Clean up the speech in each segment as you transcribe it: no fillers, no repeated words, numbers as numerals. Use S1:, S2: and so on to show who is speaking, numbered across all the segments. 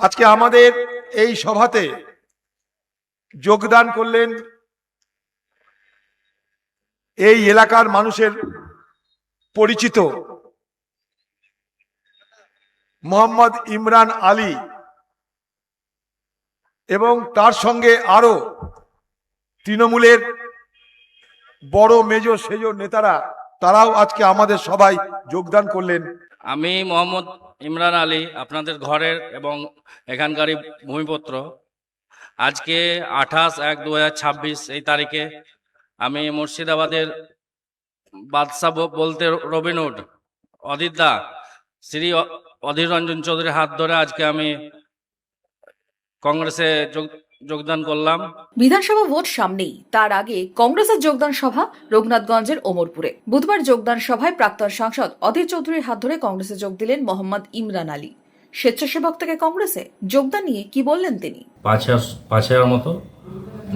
S1: আজকে আমাদের এই সভাতে যোগদান করলেন এই এলাকার মানুষের পরিচিত মোহাম্মদ ইমরান আলী এবং তার সঙ্গে আরো তৃণমূলের বড় মেজো সেজো নেতারা, তারাও আজকে আমাদের সভায় যোগদান করলেন।
S2: আমি মোহাম্মদ ইমরান আলী, আপনাদের ঘরের এবং এখানকারই ভূমিপুত্র। আজকে 28/1/2026 এই তারিখে আমি মুর্শিদাবাদের বাদশাহ বলতে রবিনহুড অদিতদা শ্রী অধীর রঞ্জন চৌধুরীর হাত ধরে আজকে আমি কংগ্রেসে যোগদান করলাম।
S3: বিধানসভা ভোট সামনেই, তার আগে কংগ্রেসের যোগদান সভা রঘুনাথগঞ্জের ওমরপুরে। বুধবার যোগদান সভায় প্রাক্তন সাংসদ অধীর চৌধুরীর হাত ধরে কংগ্রেসে যোগ দিলেন মোহাম্মদ ইমরান আলী। স্বেচ্ছাসেবক থেকে কংগ্রেসে যোগদান নিয়ে কি বললেন তিনি?
S4: 5,000 মতো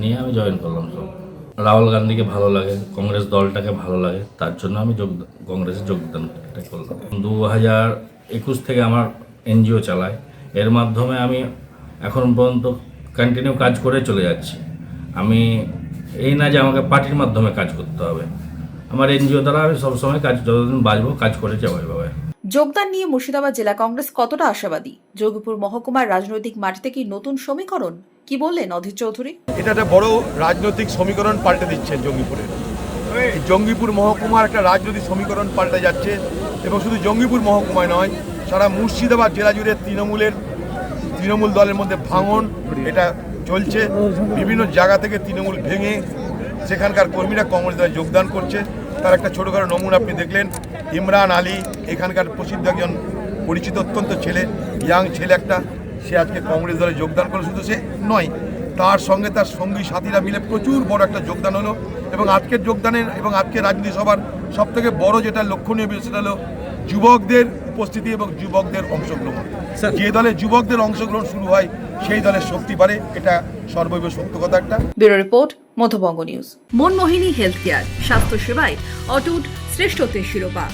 S4: নিয়ে আমি জয়েন করলাম। রাহুল গান্ধীকে ভালো লাগে, কংগ্রেস দলটাকে ভালো লাগে, তার জন্য আমি কংগ্রেসে যোগদান করলাম। 2021 থেকে আমার এনজিও চালায়, এর মাধ্যমে আমি এখন পর্যন্ত কন্টিনিউ কাজ করে চলে যাচ্ছি। আমি এই না যে আমাকে পার্টির মাধ্যমে কাজ করতে হবে, আমার এনজিও দ্বারা আমি সবসময় কাজ, যতদিন বাঁচবো কাজ করে যাবো এভাবে।
S3: যোগদান নিয়ে মুর্শিদাবাদ জেলা কংগ্রেস কতটা আশাবাদী? জঙ্গিপুর মহকুমার রাজনৈতিক মাটিতে কি নতুন সমীকরণ? কি বললেন অধীর চৌধুরী?
S1: এটা একটা বড় রাজনৈতিক সমীকরণ পাল্টে দিচ্ছে জঙ্গিপুরে। জঙ্গিপুর মহকুমার একটা রাজনৈতিক সমীকরণ পাল্টে যাচ্ছে, এবং শুধু জঙ্গিপুর মহকুমায় নয়, সারা মুর্শিদাবাদ জেলা জুড়ে তৃণমূল দলের মধ্যে ভাঙন এটা চলছে। বিভিন্ন জায়গা থেকে তৃণমূল ভেঙে সেখানকার কর্মীরা কংগ্রেস দলে যোগদান করছে। তার একটা ছোটোখাটো নমুনা আপনি দেখলেন। ইমরান আলী এখানকার প্রসিদ্ধ একজন পরিচিত অত্যন্ত ছেলে, ইয়াং ছেলে একটা, সে আজকে কংগ্রেস দলে যোগদান করে। শুধু সে নয়, তার সঙ্গে তার সঙ্গী সাথীরা মিলে প্রচুর বড় একটা যোগদান হলো। এবং আজকের যোগদানের এবং আজকের রাজনীতি সভার সবথেকে বড় যেটা লক্ষণীয় বিষয় সেটা হলো যুবকদের উপস্থিতি এবং যুবকদের অংশগ্রহণ। যে দলে যুবকদের অংশগ্রহণ শুরু হয় সেই দলের শক্তি বাড়ে, এটা সর্বৈব সত্য কথা একটা।
S3: Bureau report, Madhyabanga news. Manmohini health care, স্বাস্থ্য সেবায় অটুট শ্রেষ্ঠত্বের শিরোপা।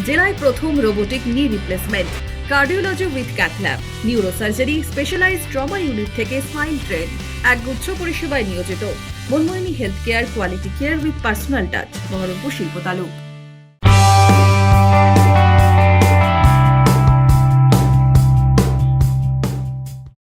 S3: জেলায় প্রথম robotic knee replacement, cardiology with cath lab, neurosurgery, specialised trauma unit থেকে স্পাইন ট্রেন, একগুচ্ছ পরিষেবায় নিয়োজিত। Manmohini health care, quality care with personal touch, Baharampur শিল্প তালুক।